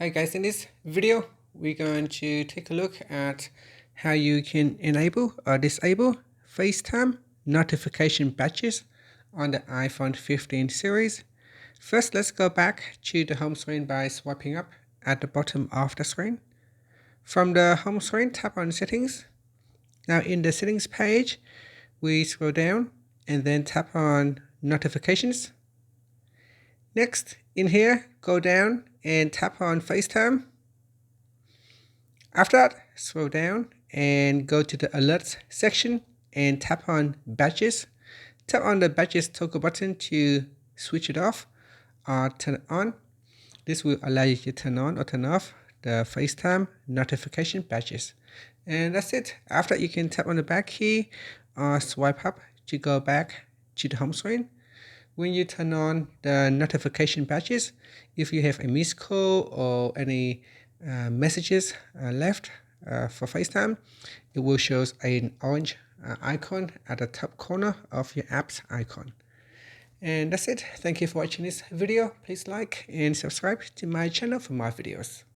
Hi guys, in this video we're going to take a look at how you can enable or disable FaceTime notification badges on the iPhone 15 series. First, let's go back to the home screen by swiping up at the bottom of the screen. From the home screen, tap on settings. Now in the settings page, we scroll down and then tap on notifications. Next, in here, go down and tap on FaceTime. After that, scroll down and go to the alerts section and tap on badges. Tap on the badges toggle button to switch it off or turn it on. This will allow you to turn on or turn off the FaceTime notification badges. And that's it. After you can tap on the back key or swipe up to go back to the home screen. When you turn on the notification badges, if you have a missed call or any messages left for FaceTime, it will show an orange icon at the top corner of your app's icon. And that's it. Thank you for watching this video. Please like and subscribe to my channel for more videos.